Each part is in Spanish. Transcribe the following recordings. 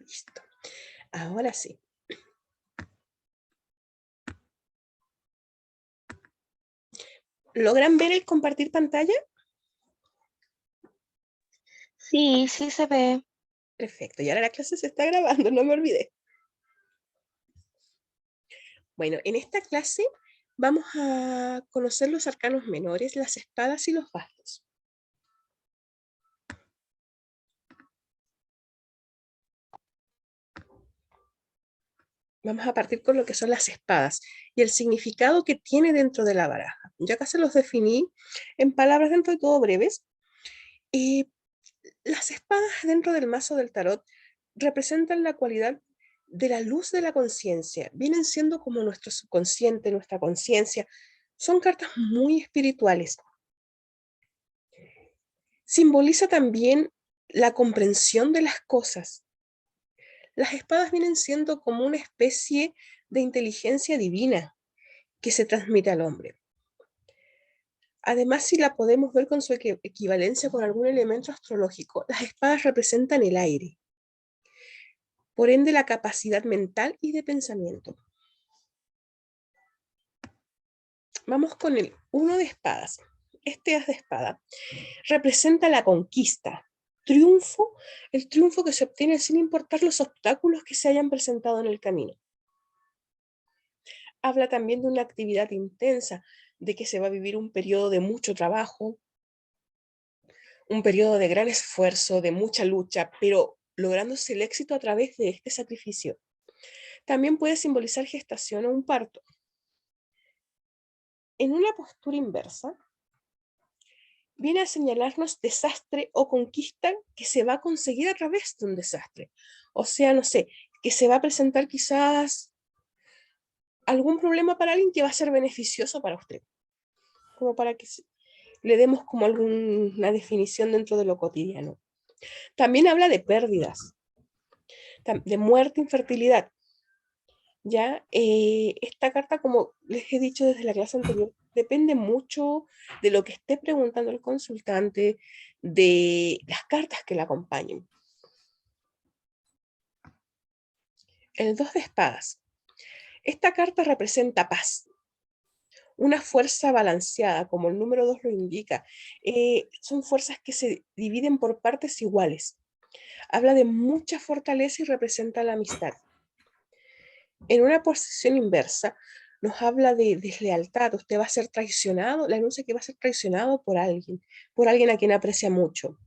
Listo. Ahora sí. ¿Logran ver el compartir pantalla? Sí, sí se ve. Perfecto. Y ahora la clase se está grabando, no me olvidé. Bueno, en esta clase vamos a conocer los arcanos menores, las espadas y los bastos. Vamos a partir con lo que son las espadas y el significado que tiene dentro de la baraja. Ya acá se los definí en palabras dentro de todo breves. Las espadas dentro del mazo del tarot representan la cualidad de la luz de la conciencia. Vienen siendo como nuestro subconsciente, nuestra conciencia. Son cartas muy espirituales. Simboliza también la comprensión de las cosas. Las espadas vienen siendo como una especie de inteligencia divina que se transmite al hombre. Además, si la podemos ver con su equivalencia con algún elemento astrológico, las espadas representan el aire, por ende la capacidad mental y de pensamiento. Vamos con el 1 de espadas. Este as de espada representa la conquista, triunfo, el triunfo que se obtiene sin importar los obstáculos que se hayan presentado en el camino. Habla también de una actividad intensa, de que se va a vivir un periodo de mucho trabajo, un periodo de gran esfuerzo, de mucha lucha, pero lográndose el éxito a través de este sacrificio. También puede simbolizar gestación o un parto. En una postura inversa, viene a señalarnos desastre o conquista que se va a conseguir a través de un desastre. O sea, no sé, que se va a presentar quizás algún problema para alguien que va a ser beneficioso para usted, como para que le demos como alguna definición dentro de lo cotidiano. También habla de pérdidas, de muerte, infertilidad. Ya, esta carta, como les he dicho desde la clase anterior, depende mucho de lo que esté preguntando el consultante, de las cartas que la acompañen. El 2 de espadas. Esta carta representa paz, una fuerza balanceada, como el número 2 lo indica. Son fuerzas que se dividen por partes iguales. Habla de mucha fortaleza y representa la amistad. En una posición inversa, nos habla de deslealtad. Usted va a ser traicionado, le anuncia que va a ser traicionado por alguien a quien aprecia mucho.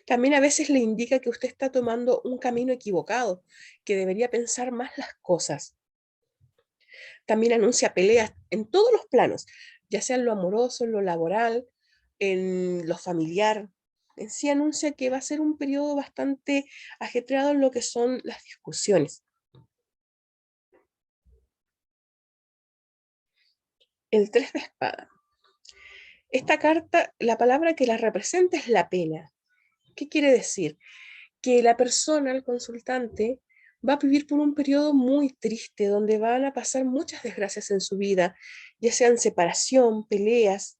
También a veces le indica que usted está tomando un camino equivocado, que debería pensar más las cosas. También anuncia peleas en todos los planos, ya sea en lo amoroso, en lo laboral, en lo familiar. En sí anuncia que va a ser un periodo bastante ajetreado en lo que son las discusiones. El 3 de espada. Esta carta, la palabra que la representa es la pena. ¿Qué quiere decir? Que la persona, el consultante, va a vivir por un periodo muy triste, donde van a pasar muchas desgracias en su vida, ya sean separación, peleas,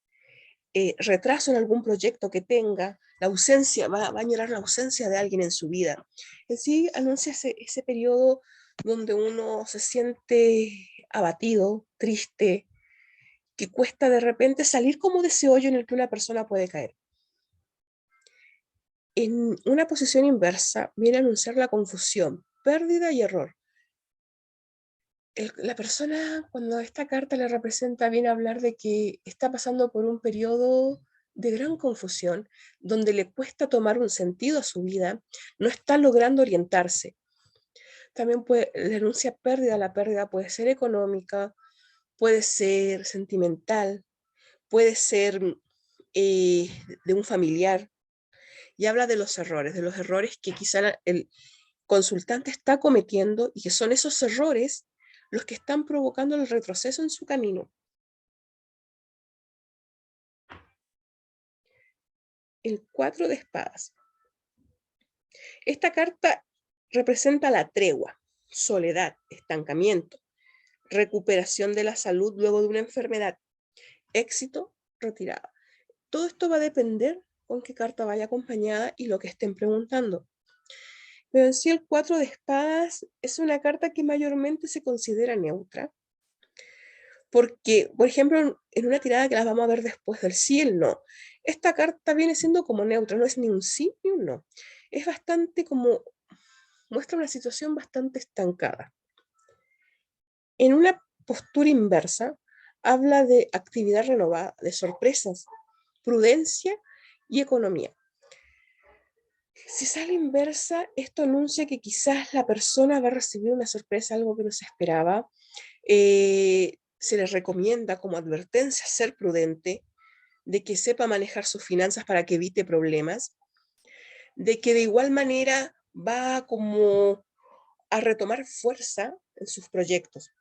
retraso en algún proyecto que tenga, la ausencia, va a añorar la ausencia de alguien en su vida. En sí, anuncia ese periodo donde uno se siente abatido, triste, que cuesta de repente salir como de ese hoyo en el que una persona puede caer. En una posición inversa viene a anunciar la confusión, pérdida y error. La persona, cuando esta carta le representa, viene a hablar de que está pasando por un periodo de gran confusión, donde le cuesta tomar un sentido a su vida, no está logrando orientarse. También le anuncia pérdida, la pérdida puede ser económica, puede ser sentimental, puede ser de un familiar, y habla de los errores que quizá el consultante está cometiendo y que son esos errores los que están provocando el retroceso en su camino. El 4 de espadas. Esta carta representa la tregua, soledad, estancamiento, recuperación de la salud luego de una enfermedad, éxito, retirada. Todo esto va a depender con qué carta vaya acompañada y lo que estén preguntando. Pero en sí el 4 de espadas es una carta que mayormente se considera neutra, porque, por ejemplo, en una tirada que las vamos a ver después del sí y el no, esta carta viene siendo como neutra, no es ni un sí ni un no. Es bastante como, muestra una situación bastante estancada. En una postura inversa, habla de actividad renovada, de sorpresas, prudencia y economía. Si sale inversa, esto anuncia que quizás la persona va a recibir una sorpresa, algo que no se esperaba. Se les recomienda como advertencia ser prudente, de que sepa manejar sus finanzas para que evite problemas, de que de igual manera va como a retomar fuerza en sus proyectos.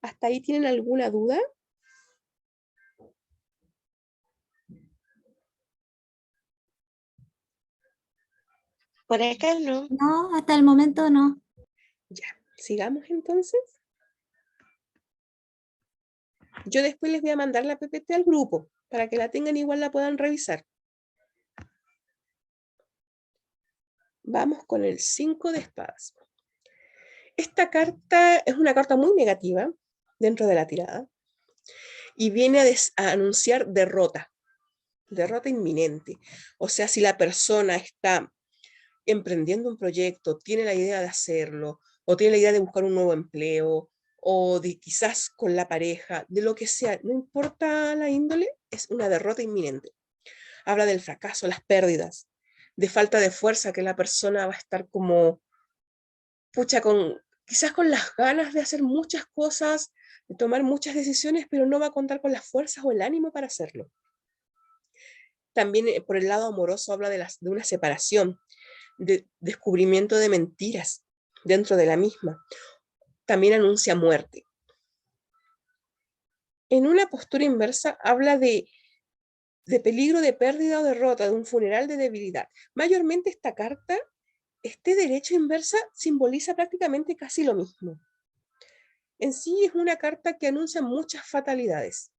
¿Hasta ahí tienen alguna duda? Por acá no. No, hasta el momento no. Ya, sigamos entonces. Yo después les voy a mandar la PPT al grupo para que la tengan, igual la puedan revisar. Vamos con el 5 de espadas. Esta carta es una carta muy negativa dentro de la tirada y viene a anunciar derrota inminente. O sea, si la persona está emprendiendo un proyecto, tiene la idea de hacerlo, o tiene la idea de buscar un nuevo empleo, o de quizás con la pareja, de lo que sea, no importa la índole, es una derrota inminente. Habla del fracaso, las pérdidas, de falta de fuerza, que la persona va a estar como, pucha, quizás con las ganas de hacer muchas cosas, de tomar muchas decisiones, pero no va a contar con las fuerzas o el ánimo para hacerlo. También por el lado amoroso habla de una separación, de descubrimiento de mentiras dentro de la misma. También anuncia muerte. En una postura inversa habla de peligro de pérdida o derrota, de un funeral de debilidad. Mayormente esta carta, este derecho inversa, simboliza prácticamente casi lo mismo. En sí es una carta que anuncia muchas fatalidades.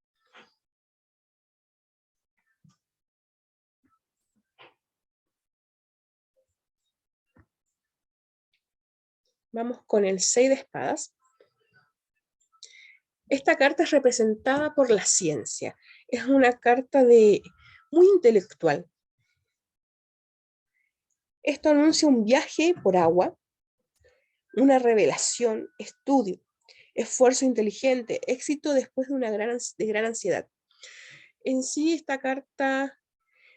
Vamos con el 6 de espadas. Esta carta es representada por la ciencia. Es una carta muy intelectual. Esto anuncia un viaje por agua, una revelación, estudio, esfuerzo inteligente, éxito después de una gran ansiedad. En sí, esta carta,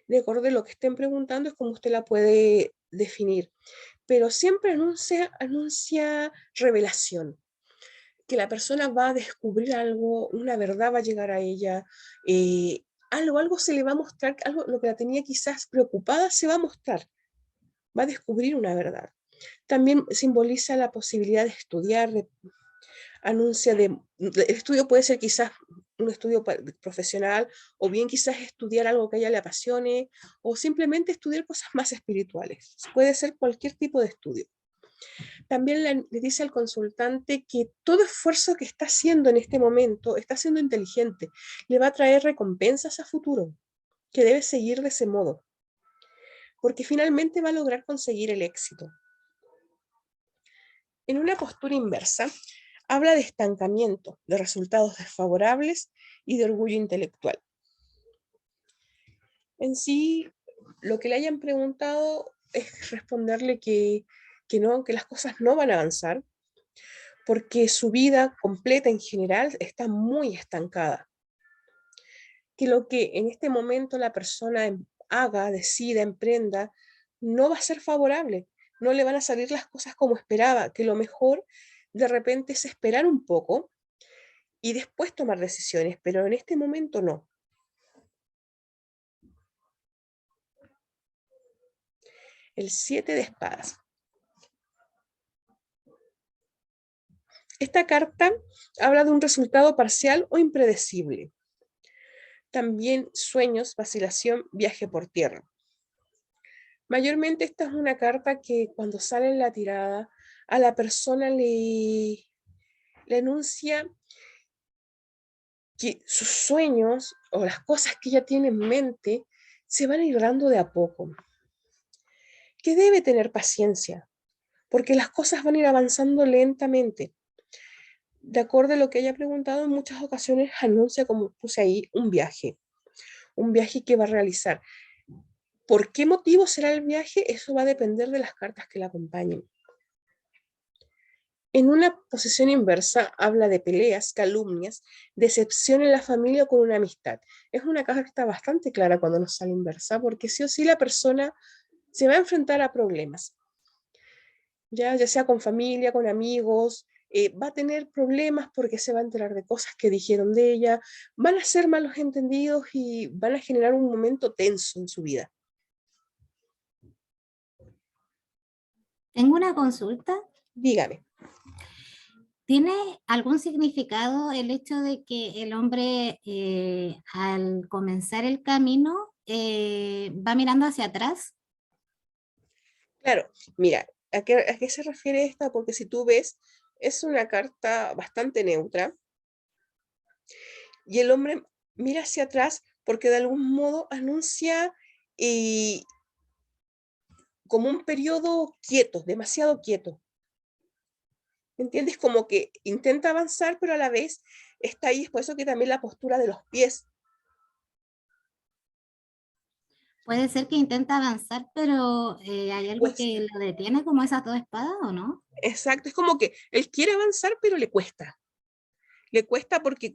de acuerdo a lo que estén preguntando, es como usted la puede definir, pero siempre anuncia revelación, que la persona va a descubrir algo, una verdad va a llegar a ella, algo se le va a mostrar, algo lo que la tenía quizás preocupada se va a mostrar, va a descubrir una verdad. También simboliza la posibilidad de estudiar, anuncia el estudio puede ser quizás un estudio profesional, o bien quizás estudiar algo que a ella le apasione, o simplemente estudiar cosas más espirituales. Puede ser cualquier tipo de estudio. También le dice al consultante que todo esfuerzo que está haciendo en este momento está siendo inteligente, le va a traer recompensas a futuro, que debe seguir de ese modo, porque finalmente va a lograr conseguir el éxito. En una postura inversa, habla de estancamiento, de resultados desfavorables y de orgullo intelectual. En sí, lo que le hayan preguntado es responderle que no, que las cosas no van a avanzar, porque su vida completa en general está muy estancada. Que lo que en este momento la persona haga, decida, emprenda, no va a ser favorable, no le van a salir las cosas como esperaba, que lo mejor de repente es esperar un poco y después tomar decisiones, pero en este momento no. El 7 de espadas. Esta carta habla de un resultado parcial o impredecible. También sueños, vacilación, viaje por tierra. Mayormente esta es una carta que cuando sale en la tirada a la persona le anuncia que sus sueños o las cosas que ella tiene en mente se van a ir dando de a poco. que debe tener paciencia, porque las cosas van a ir avanzando lentamente. De acuerdo a lo que ella ha preguntado, en muchas ocasiones anuncia, como puse ahí, un viaje que va a realizar. ¿Por qué motivo será el viaje? Eso va a depender de las cartas que la acompañen. En una posición inversa habla de peleas, calumnias, decepción en la familia o con una amistad. Es una carta bastante clara cuando nos sale inversa, porque sí o sí la persona se va a enfrentar a problemas, ya sea con familia, con amigos, va a tener problemas porque se va a enterar de cosas que dijeron de ella, van a ser malos entendidos y van a generar un momento tenso en su vida. Tengo una consulta. Dígame. ¿Tiene algún significado el hecho de que el hombre al comenzar el camino va mirando hacia atrás? Claro, mira, a qué se refiere esta? Porque si tú ves, es una carta bastante neutra y el hombre mira hacia atrás porque de algún modo anuncia eh, como un periodo quieto, demasiado quieto. ¿Me entiendes? Como que intenta avanzar, pero a la vez está ahí, es por eso que también la postura de los pies. Puede ser que intenta avanzar, pero hay algo Pues, que lo detiene, como esas dos espadas, ¿o no? exacto, es como que él quiere avanzar, pero le cuesta. Le cuesta porque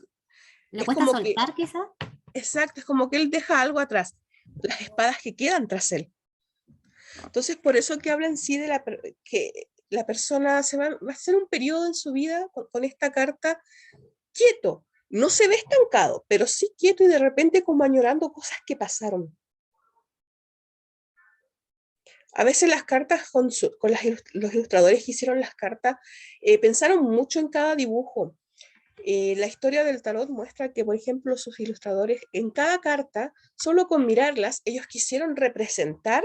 ¿Le es cuesta como que, soltar quizás? exacto, es como que él deja algo atrás, las espadas que quedan tras él. Entonces, por eso que habla en sí de que la persona va a ser un periodo en su vida con esta carta quieto. No se ve estancado, pero sí quieto y de repente como añorando cosas que pasaron. A veces las cartas los ilustradores que hicieron las cartas pensaron mucho en cada dibujo. La historia del tarot muestra que, por ejemplo, sus ilustradores en cada carta, solo con mirarlas, ellos quisieron representar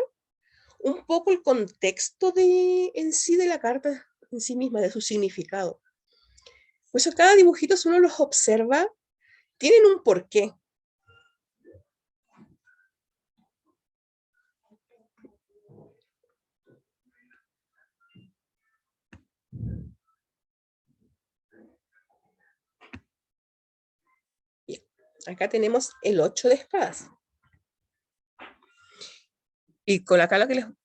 un poco el contexto en sí de la carta en sí misma, de su significado. Por eso cada dibujito, si uno los observa, tienen un porqué. Bien, acá tenemos el 8 de espadas. Y con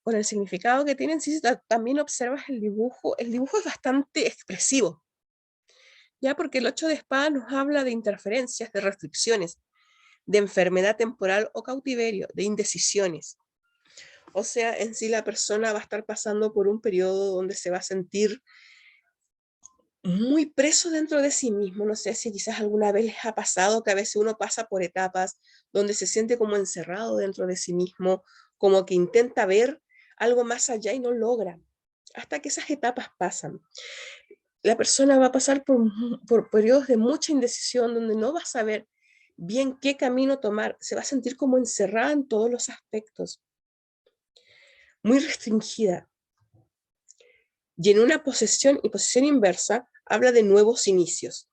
con el significado que tienen, si también observas el dibujo es bastante expresivo, ya porque el 8 de espadas nos habla de interferencias, de restricciones, de enfermedad temporal o cautiverio, de indecisiones. O sea, en sí la persona va a estar pasando por un periodo donde se va a sentir muy preso dentro de sí mismo. No sé si quizás alguna vez les ha pasado que a veces uno pasa por etapas donde se siente como encerrado dentro de sí mismo, como que intenta ver algo más allá y no logra, hasta que esas etapas pasan. La persona va a pasar por periodos de mucha indecisión donde no va a saber bien qué camino tomar, se va a sentir como encerrada en todos los aspectos, muy restringida. Y en una posesión y posición inversa, habla de nuevos inicios,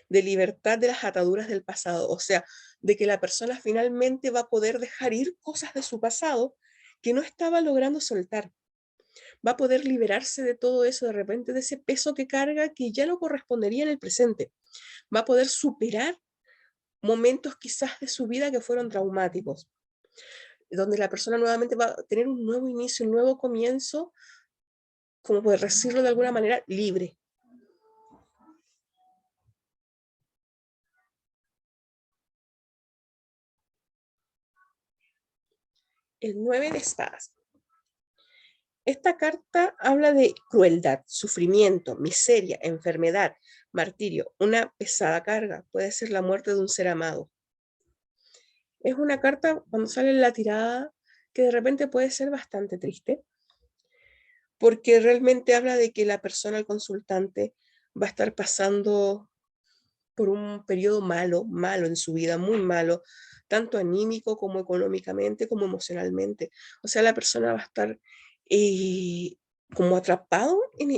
de libertad de las ataduras del pasado, o sea, de que la persona finalmente va a poder dejar ir cosas de su pasado que no estaba logrando soltar. Va a poder liberarse de todo eso, de repente de ese peso que carga que ya no correspondería en el presente. Va a poder superar momentos quizás de su vida que fueron traumáticos, donde la persona nuevamente va a tener un nuevo inicio, un nuevo comienzo, como poder decirlo de alguna manera, libre. El 9 de espadas. Esta carta habla de crueldad, sufrimiento, miseria, enfermedad, martirio, una pesada carga. Puede ser la muerte de un ser amado. Es una carta, cuando sale en la tirada, que de repente puede ser bastante triste, porque realmente habla de que la persona, el consultante, va a estar pasando por un periodo malo, malo en su vida, muy malo, tanto anímico como económicamente, como emocionalmente. O sea, la persona va a estar eh, como atrapado en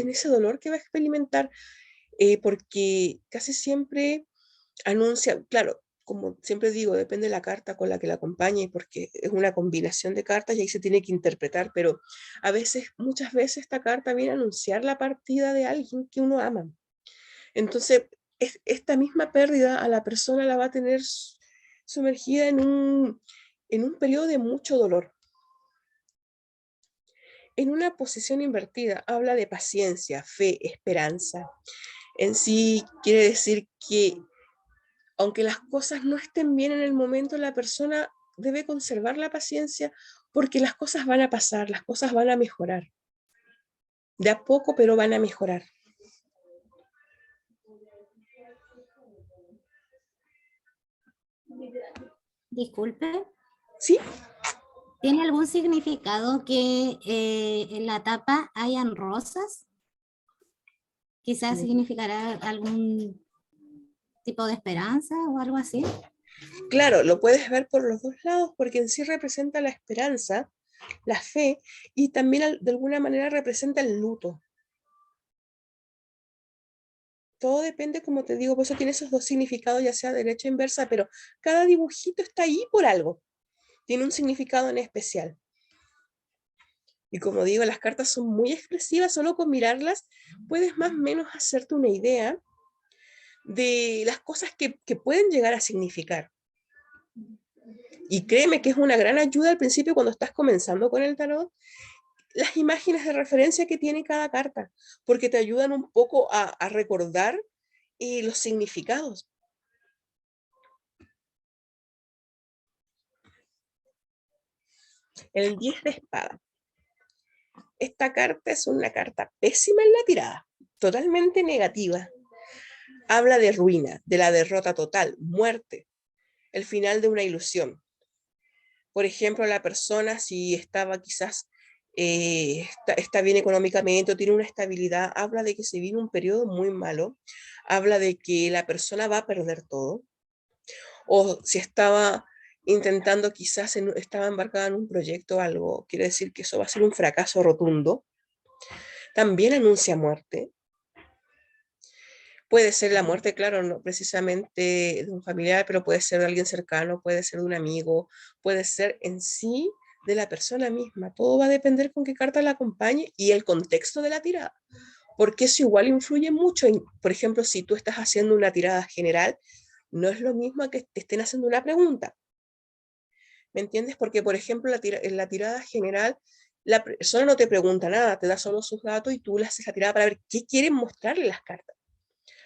ese dolor que va a experimentar, porque casi siempre anuncia, claro, como siempre digo, depende de la carta con la que la acompañe, porque es una combinación de cartas y ahí se tiene que interpretar, pero a veces, muchas veces esta carta viene a anunciar la partida de alguien que uno ama. Entonces, esta misma pérdida a la persona la va a tener sumergida en un periodo de mucho dolor. En una posición invertida habla de paciencia, fe, esperanza. En sí quiere decir que aunque las cosas no estén bien en el momento, la persona debe conservar la paciencia porque las cosas van a pasar, las cosas van a mejorar. De a poco, pero van a mejorar. Disculpe, ¿Sí? ¿tiene algún significado que en la tapa hayan rosas? Quizás significará algún tipo de esperanza o algo así. Claro, lo puedes ver por los dos lados porque en sí representa la esperanza, la fe y también de alguna manera representa el luto. Todo depende, como te digo, por eso tiene esos dos significados, ya sea derecha e inversa, pero cada dibujito está ahí por algo. Tiene un significado en especial. Y como digo, las cartas son muy expresivas, solo con mirarlas puedes más o menos hacerte una idea de las cosas que pueden llegar a significar. Y créeme que es una gran ayuda al principio cuando estás comenzando con el tarot, las imágenes de referencia que tiene cada carta, porque te ayudan un poco a recordar los significados. El 10 de espada. Esta carta es una carta pésima en la tirada, totalmente negativa. Habla de ruina, de la derrota total, muerte, el final de una ilusión. Por ejemplo, la persona si estaba quizás, está bien económicamente o tiene una estabilidad, habla de que se viene un periodo muy malo, habla de que la persona va a perder todo, o si estaba intentando quizás, estaba embarcada en un proyecto o algo, quiere decir que eso va a ser un fracaso rotundo. También anuncia muerte. Puede ser la muerte, claro, no precisamente de un familiar, pero puede ser de alguien cercano, puede ser de un amigo, puede ser en sí de la persona misma. Todo va a depender con qué carta la acompañe y el contexto de la tirada, porque eso igual influye mucho. Por ejemplo, si tú estás haciendo una tirada general, no es lo mismo que te estén haciendo una pregunta. ¿Me entiendes? Porque, por ejemplo, en la tirada general, la persona no te pregunta nada, te da solo sus datos y tú le haces la tirada para ver qué quieren mostrarle las cartas.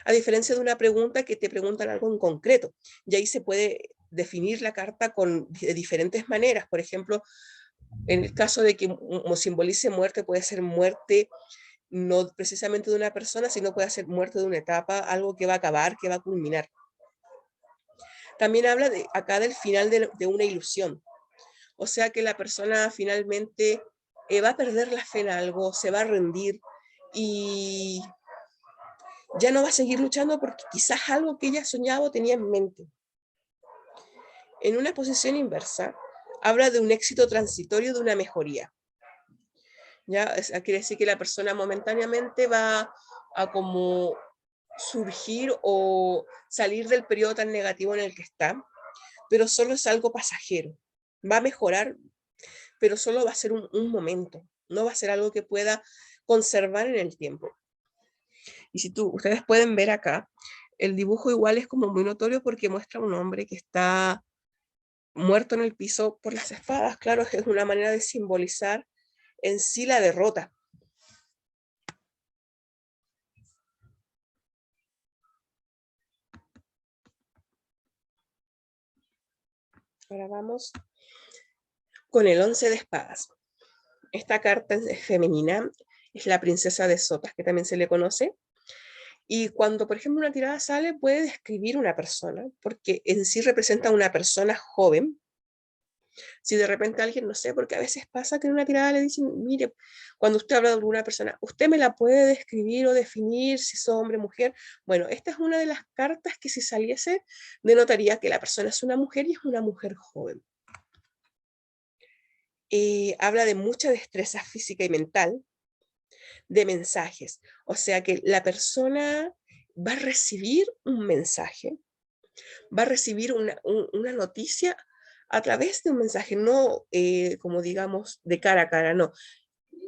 A diferencia de una pregunta que te preguntan algo en concreto. Y ahí se puede definir la carta de diferentes maneras. Por ejemplo, en el caso de que simbolice muerte, puede ser muerte no precisamente de una persona, sino puede ser muerte de una etapa, algo que va a acabar, que va a culminar. También habla acá del final de una ilusión. O sea que la persona finalmente va a perder la fe en algo, se va a rendir y ya no va a seguir luchando porque quizás algo que ella soñaba o tenía en mente. En una posición inversa, habla de un éxito transitorio, de una mejoría. ¿Ya? Quiere decir que la persona momentáneamente va a como surgir o salir del periodo tan negativo en el que está, pero solo es algo pasajero. Va a mejorar, pero solo va a ser un momento, no va a ser algo que pueda conservar en el tiempo. Y si ustedes pueden ver acá, el dibujo igual es como muy notorio porque muestra a un hombre que está muerto en el piso por las espadas. Claro, es una manera de simbolizar en sí la derrota. Ahora vamos con el 11 de espadas. Esta carta es femenina, es la princesa de sopas, que también se le conoce. Y cuando, por ejemplo, una tirada sale, puede describir una persona, porque en sí representa a una persona joven. Si de repente alguien, no sé, porque a veces pasa que en una tirada le dicen, mire, cuando usted habla de alguna persona, ¿usted me la puede describir o definir si es hombre o mujer? Bueno, esta es una de las cartas que si saliese, denotaría que la persona es una mujer y es una mujer joven. Habla de mucha destreza física y mental, de mensajes. O sea que la persona va a recibir un mensaje Va a recibir una noticia a través de un mensaje, no como digamos de cara a cara, no.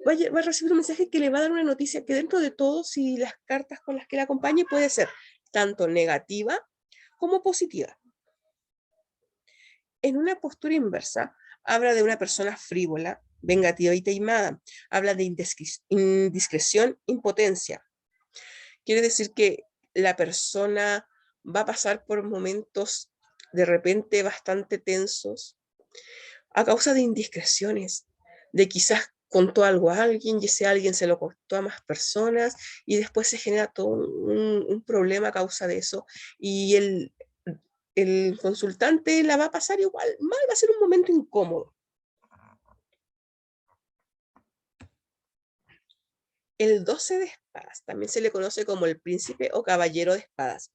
Va a recibir un mensaje que le va a dar una noticia que dentro de todo, si las cartas con las que la acompañe, puede ser tanto negativa como positiva. En una postura inversa, habla de una persona frívola, vengativa y taimada. Habla de indiscreción, impotencia. Quiere decir que la persona va a pasar por momentos de repente bastante tensos a causa de indiscreciones, de quizás contó algo a alguien y ese alguien se lo contó a más personas y después se genera todo un problema a causa de eso y el consultante la va a pasar igual mal, va a ser un momento incómodo. El 12 de espadas también se le conoce como el príncipe o caballero de espadas.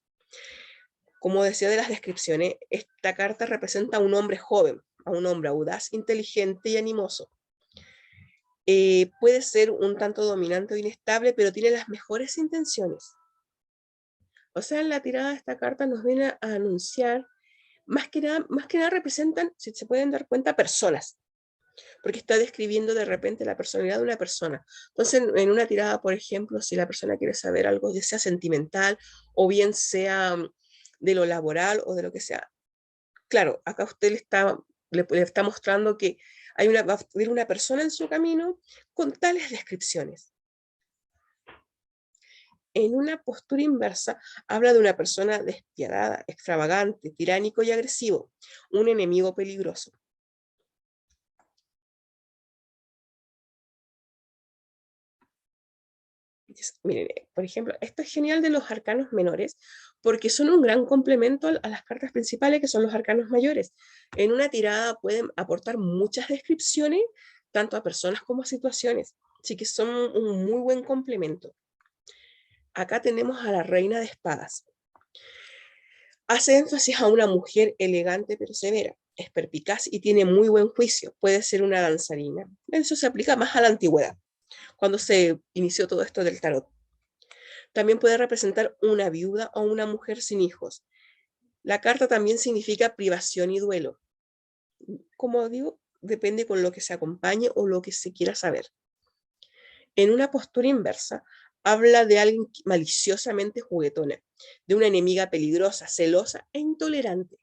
Como decía de las descripciones, esta carta representa a un hombre joven, a un hombre audaz, inteligente y animoso. Puede ser un tanto dominante o inestable, pero tiene las mejores intenciones. O sea, en la tirada de esta carta nos viene a anunciar, más que nada representan, si se pueden dar cuenta, personas, porque está describiendo de repente la personalidad de una persona. Entonces, en una tirada, por ejemplo, si la persona quiere saber algo, ya sea sentimental, o bien sea de lo laboral, o de lo que sea, claro, acá usted le está mostrando que va a haber una persona en su camino con tales descripciones. En una postura inversa, habla de una persona despiadada, extravagante, tiránico y agresivo, un enemigo peligroso. Miren, por ejemplo, esto es genial de los arcanos menores, porque son un gran complemento a las cartas principales, que son los arcanos mayores. En una tirada pueden aportar muchas descripciones, tanto a personas como a situaciones, así que son un muy buen complemento. Acá tenemos a la reina de espadas. Hace énfasis a una mujer elegante pero severa, es perspicaz y tiene muy buen juicio, puede ser una danzarina. Eso se aplica más a la antigüedad, cuando se inició todo esto del tarot. También puede representar una viuda o una mujer sin hijos. La carta también significa privación y duelo. Como digo, depende con lo que se acompañe o lo que se quiera saber. En una postura inversa, habla de alguien maliciosamente juguetona, de una enemiga peligrosa, celosa e intolerante.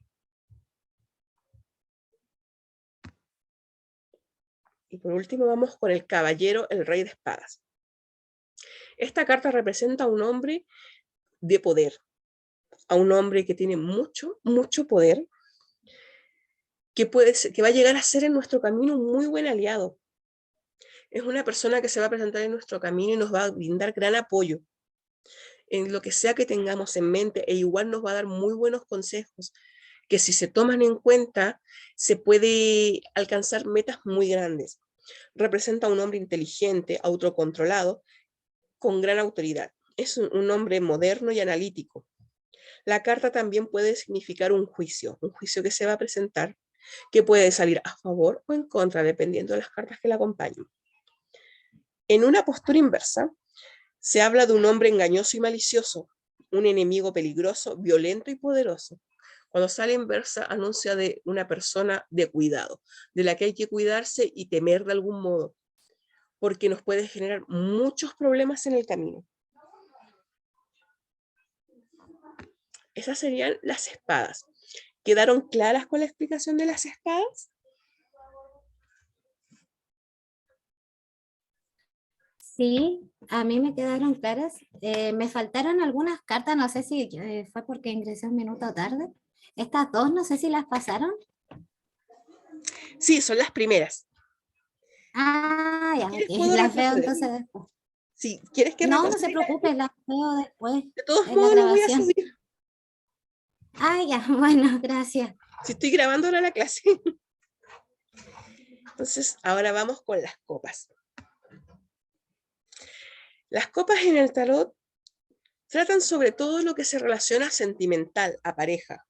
Y por último vamos con el caballero, el rey de espadas. Esta carta representa a un hombre de poder, a un hombre que tiene mucho, mucho poder, que va a llegar a ser en nuestro camino un muy buen aliado. Es una persona que se va a presentar en nuestro camino y nos va a brindar gran apoyo en lo que sea que tengamos en mente, e igual nos va a dar muy buenos consejos, que si se toman en cuenta, se puede alcanzar metas muy grandes. Representa a un hombre inteligente, autocontrolado, con gran autoridad. Es un hombre moderno y analítico. La carta también puede significar un juicio que se va a presentar, que puede salir a favor o en contra, dependiendo de las cartas que la acompañen. En una postura inversa, se habla de un hombre engañoso y malicioso, un enemigo peligroso, violento y poderoso. Cuando sale inversa, anuncia de una persona de cuidado, de la que hay que cuidarse y temer de algún modo, porque nos puede generar muchos problemas en el camino. Esas serían las espadas. ¿Quedaron claras con la explicación de las espadas? Sí, a mí me quedaron claras. Me faltaron algunas cartas, no sé si fue porque ingresé un minuto tarde. Estas dos, no sé si las pasaron. Sí, son las primeras. Ah, ya, ok. ¿Quieres puedo Las veo retroceder? entonces después. Si quieres que No, no se retroceda, preocupe, las veo después de todos en la modos lo voy a grabación. subir. Ah, ya, bueno, gracias. Si estoy grabando ahora la clase. Entonces, ahora vamos con las copas. Las copas en el tarot tratan sobre todo lo que se relaciona sentimental, a pareja,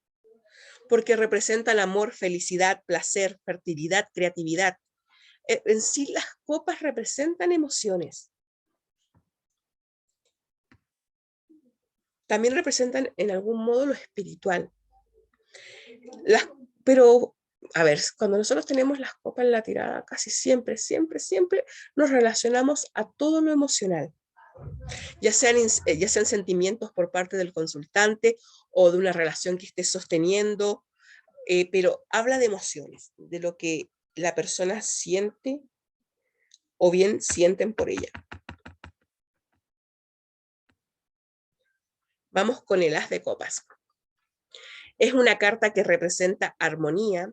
porque representan amor, felicidad, placer, fertilidad, creatividad. En sí, las copas representan emociones. También representan en algún modo lo espiritual. Pero, a ver, cuando nosotros tenemos las copas en la tirada, casi siempre, siempre, siempre nos relacionamos a todo lo emocional. Ya sean sentimientos por parte del consultante o de una relación que esté sosteniendo, pero habla de emociones, de lo que la persona siente o bien sienten por ella. Vamos con el as de copas. Es una carta que representa armonía,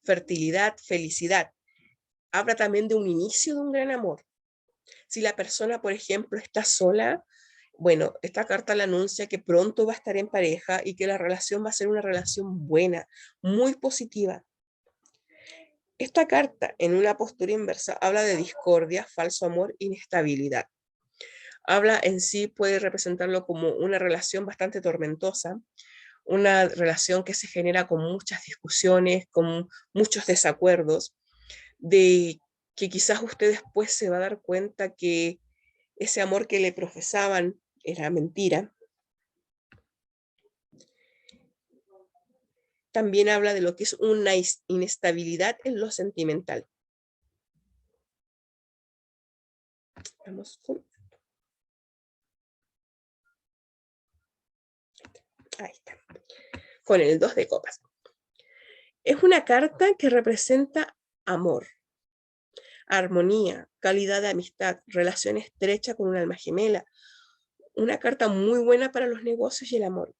fertilidad, felicidad. Habla también de un inicio de un gran amor. Si la persona, por ejemplo, está sola, bueno, esta carta le anuncia que pronto va a estar en pareja y que la relación va a ser una relación buena, muy positiva. Esta carta, en una postura inversa, habla de discordia, falso amor, inestabilidad. Habla en sí, puede representarlo como una relación bastante tormentosa, una relación que se genera con muchas discusiones, con muchos desacuerdos, de que quizás usted después se va a dar cuenta que ese amor que le profesaban era mentira. También habla de lo que es una inestabilidad en lo sentimental. Vamos con... Ahí está. Con el 2 de copas. Es una carta que representa amor, armonía, calidad de amistad, relación estrecha con un alma gemela. Una carta muy buena para los negocios y el amor.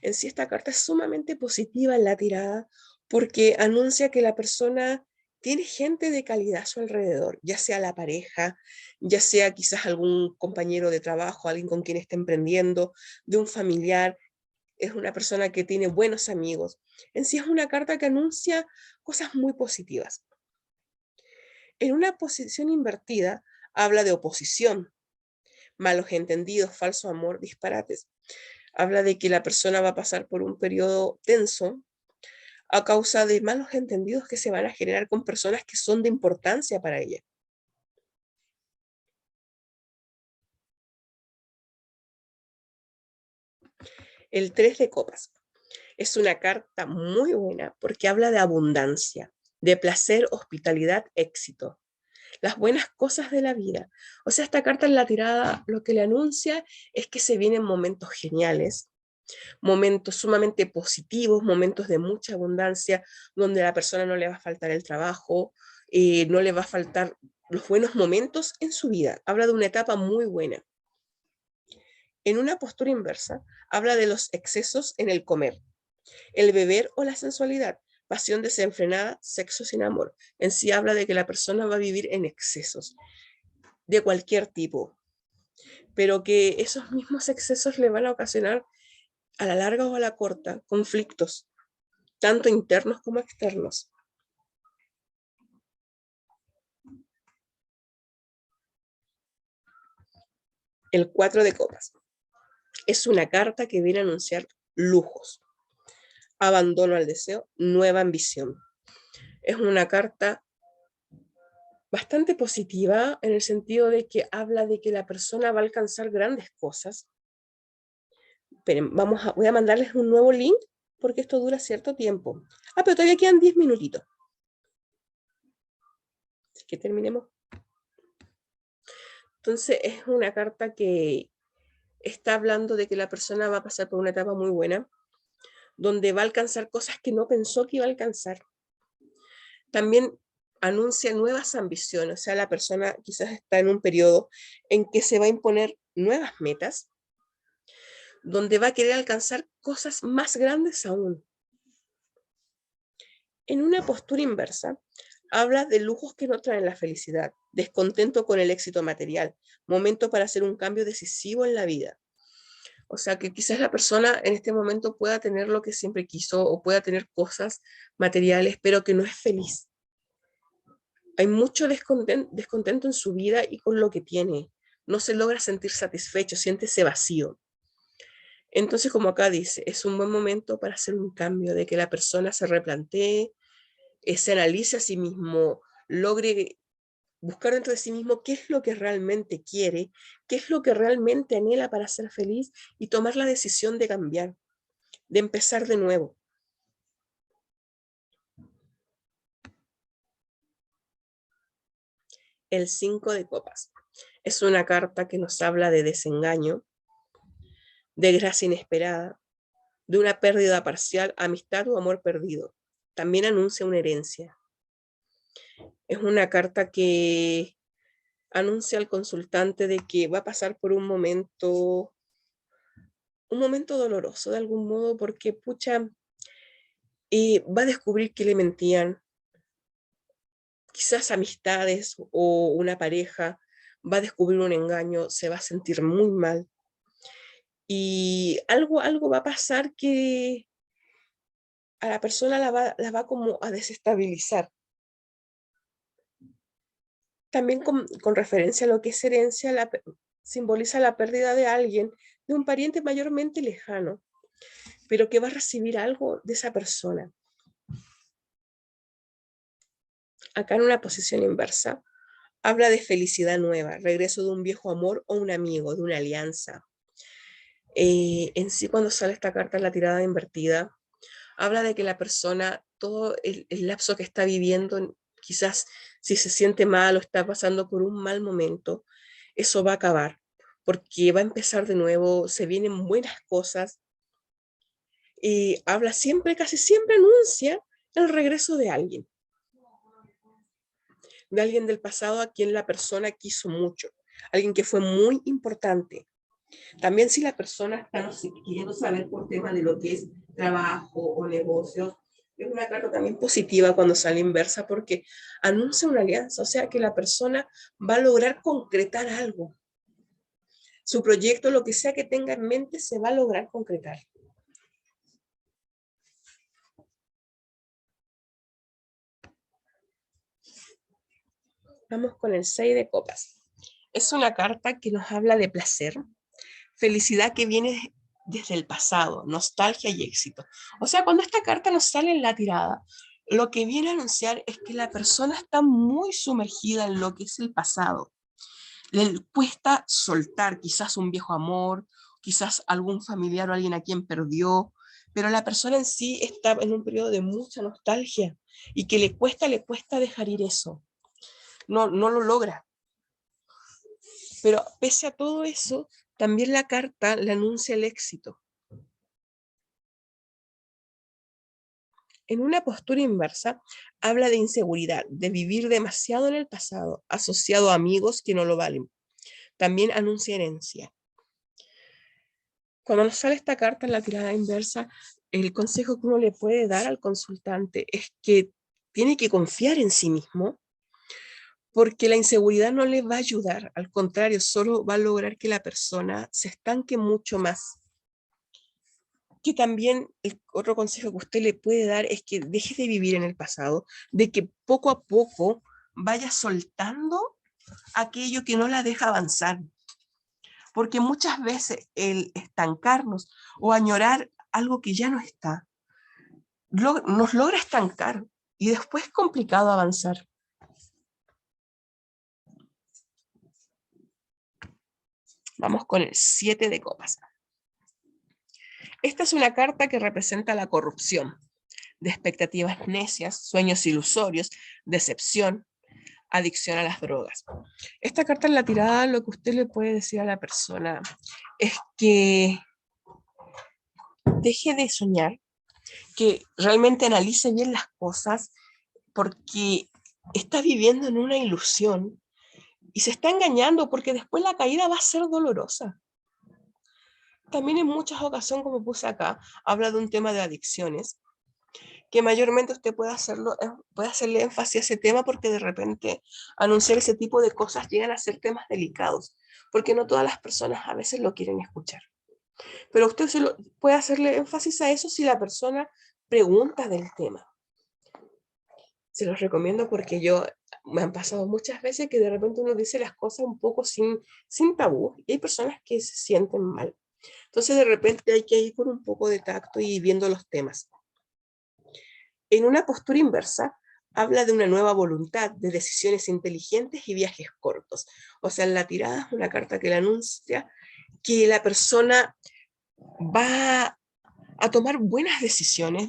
En sí, esta carta es sumamente positiva en la tirada porque anuncia que la persona tiene gente de calidad a su alrededor, ya sea la pareja, ya sea quizás algún compañero de trabajo, alguien con quien esté emprendiendo, de un familiar. Es una persona que tiene buenos amigos. En sí es una carta que anuncia cosas muy positivas. En una posición invertida habla de oposición, malos entendidos, falso amor, disparates. Habla de que la persona va a pasar por un periodo tenso a causa de malos entendidos que se van a generar con personas que son de importancia para ella. El 3 de copas es una carta muy buena porque habla de abundancia, de placer, hospitalidad, éxito, las buenas cosas de la vida. O sea, esta carta en la tirada lo que le anuncia es que se vienen momentos geniales, momentos sumamente positivos, momentos de mucha abundancia, donde a la persona no le va a faltar el trabajo, no le va a faltar los buenos momentos en su vida. Habla de una etapa muy buena. En una postura inversa, habla de los excesos en el comer, el beber o la sensualidad, pasión desenfrenada, sexo sin amor. En sí habla de que la persona va a vivir en excesos de cualquier tipo, pero que esos mismos excesos le van a ocasionar a la larga o a la corta conflictos, tanto internos como externos. El 4 de copas es una carta que viene a anunciar lujos, abandono al deseo, nueva ambición. Es una carta bastante positiva en el sentido de que habla de que la persona va a alcanzar grandes cosas. Esperen, voy a mandarles un nuevo link porque esto dura cierto tiempo. Pero todavía quedan 10 minutitos. Así que terminemos. Entonces es una carta que está hablando de que la persona va a pasar por una etapa muy buena, donde va a alcanzar cosas que no pensó que iba a alcanzar. También anuncia nuevas ambiciones, o sea, la persona quizás está en un periodo en que se va a imponer nuevas metas, donde va a querer alcanzar cosas más grandes aún. En una postura inversa, habla de lujos que no traen la felicidad, descontento con el éxito material, momento para hacer un cambio decisivo en la vida. O sea, que quizás la persona en este momento pueda tener lo que siempre quiso o pueda tener cosas materiales, pero que no es feliz. Hay mucho descontento en su vida y con lo que tiene. No se logra sentir satisfecho, siente ese vacío. Entonces, como acá dice, es un buen momento para hacer un cambio, de que la persona se replantee, se analice a sí mismo, logre buscar dentro de sí mismo qué es lo que realmente quiere, qué es lo que realmente anhela para ser feliz y tomar la decisión de cambiar, de empezar de nuevo. El 5 de copas. Es una carta que nos habla de desengaño, de desgracia inesperada, de una pérdida parcial, amistad o amor perdido. También anuncia una herencia. Es una carta que anuncia al consultante de que va a pasar por un momento doloroso de algún modo, porque pucha, va a descubrir que le mentían, quizás amistades o una pareja, va a descubrir un engaño, se va a sentir muy mal. Y algo va a pasar que a la persona la va como a desestabilizar. También con referencia a lo que es herencia, simboliza la pérdida de alguien, de un pariente mayormente lejano, pero que va a recibir algo de esa persona. Acá en una posición inversa, habla de felicidad nueva, regreso de un viejo amor o un amigo, de una alianza. En sí, cuando sale esta carta en la tirada invertida, habla de que la persona, todo el lapso que está viviendo, quizás si se siente mal o está pasando por un mal momento, eso va a acabar, porque va a empezar de nuevo, se vienen buenas cosas, y habla siempre, casi siempre anuncia el regreso de alguien del pasado a quien la persona quiso mucho, alguien que fue muy importante. También si la persona está no sé, queriendo saber por tema de lo que es trabajo o negocios, es una carta también positiva cuando sale inversa porque anuncia una alianza, o sea que la persona va a lograr concretar algo. Su proyecto, lo que sea que tenga en mente, se va a lograr concretar. Vamos con el 6 de copas. Es una carta que nos habla de placer, felicidad que viene desde el pasado, nostalgia y éxito. O sea, cuando esta carta nos sale en la tirada, lo que viene a anunciar es que la persona está muy sumergida en lo que es el pasado. Le cuesta soltar quizás un viejo amor, quizás algún familiar o alguien a quien perdió, pero la persona en sí está en un periodo de mucha nostalgia y que le cuesta dejar ir eso. No lo logra. Pero pese a todo eso, también la carta le anuncia el éxito. En una postura inversa, habla de inseguridad, de vivir demasiado en el pasado, asociado a amigos que no lo valen. También anuncia herencia. Cuando nos sale esta carta en la tirada inversa, el consejo que uno le puede dar al consultante es que tiene que confiar en sí mismo, porque la inseguridad no le va a ayudar, al contrario, solo va a lograr que la persona se estanque mucho más. Que también el otro consejo que usted le puede dar es que deje de vivir en el pasado, de que poco a poco vaya soltando aquello que no la deja avanzar. Porque muchas veces el estancarnos o añorar algo que ya no está, nos logra estancar y después es complicado avanzar. Vamos con el 7 de copas. Esta es una carta que representa la corrupción, de expectativas necias, sueños ilusorios, decepción, adicción a las drogas. Esta carta en la tirada, lo que usted le puede decir a la persona es que deje de soñar, que realmente analice bien las cosas, porque está viviendo en una ilusión y se está engañando porque después la caída va a ser dolorosa. También en muchas ocasiones, como puse acá, habla de un tema de adicciones, que mayormente usted puede hacerle énfasis a ese tema porque de repente anunciar ese tipo de cosas llegan a ser temas delicados, porque no todas las personas a veces lo quieren escuchar. Pero usted puede hacerle énfasis a eso si la persona pregunta del tema. Se los recomiendo porque me han pasado muchas veces que de repente uno dice las cosas un poco sin tabú y hay personas que se sienten mal. Entonces de repente hay que ir con un poco de tacto y viendo los temas. En una postura inversa, habla de una nueva voluntad, de decisiones inteligentes y viajes cortos. O sea, en la tirada es una carta que le anuncia que la persona va a tomar buenas decisiones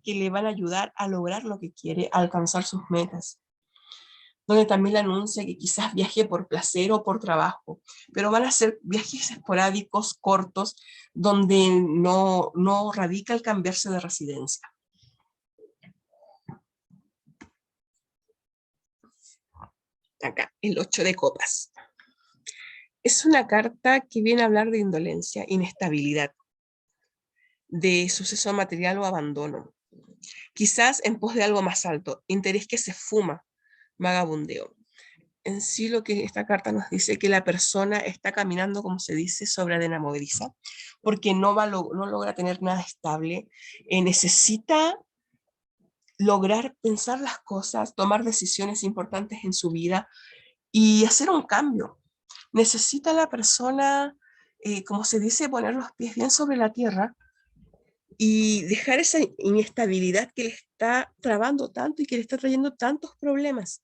que le van a ayudar a lograr lo que quiere, a alcanzar sus metas. donde también le anuncia que quizás viaje por placer o por trabajo, pero van a ser viajes esporádicos, cortos, donde no radica el cambiarse de residencia. Acá, el 8 de copas. Es una carta que viene a hablar de indolencia, inestabilidad, de suceso material o abandono. Quizás en pos de algo más alto, interés que se fuma, vagabundeo. En sí lo que esta carta nos dice que la persona está caminando, como se dice, sobre arena movediza, porque no logra tener nada estable, necesita lograr pensar las cosas, tomar decisiones importantes en su vida y hacer un cambio. Necesita la persona, como se dice, poner los pies bien sobre la tierra y dejar esa inestabilidad que le está trabando tanto y que le está trayendo tantos problemas.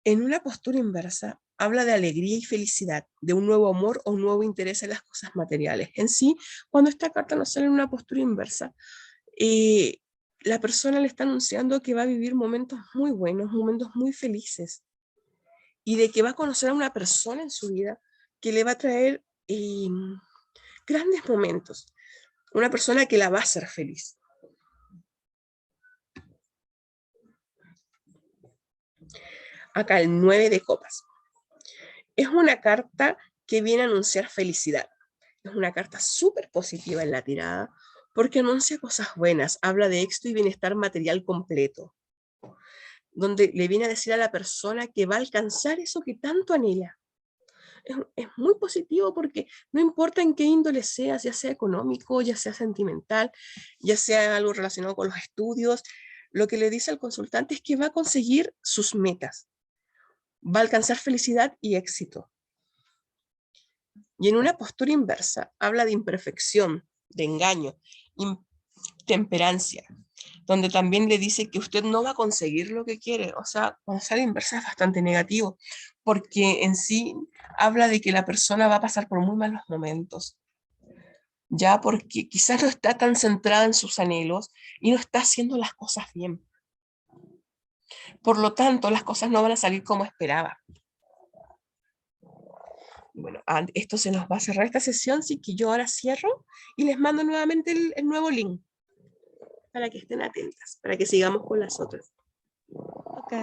En una postura inversa, habla de alegría y felicidad, de un nuevo amor o un nuevo interés en las cosas materiales. En sí, cuando esta carta nos sale en una postura inversa, la persona le está anunciando que va a vivir momentos muy buenos, momentos muy felices, y de que va a conocer a una persona en su vida que le va a traer grandes momentos, una persona que la va a hacer feliz. Acá el 9 de copas. Es una carta que viene a anunciar felicidad. Es una carta súper positiva en la tirada porque anuncia cosas buenas, habla de éxito y bienestar material completo, donde le viene a decir a la persona que va a alcanzar eso que tanto anhela. Es muy positivo porque no importa en qué índole sea, ya sea económico, ya sea sentimental, ya sea algo relacionado con los estudios, lo que le dice al consultante es que va a conseguir sus metas, va a alcanzar felicidad y éxito. Y en una postura inversa habla de imperfección, de engaño, intemperancia, donde también le dice que usted no va a conseguir lo que quiere. O sea, cuando sale inversa es bastante negativo, porque en sí habla de que la persona va a pasar por muy malos momentos, ya porque quizás no está tan centrada en sus anhelos y no está haciendo las cosas bien. Por lo tanto, las cosas no van a salir como esperaba. Bueno, esto se nos va a cerrar esta sesión, así que yo ahora cierro y les mando nuevamente el nuevo link para que estén atentas, para que sigamos con las otras. Ok.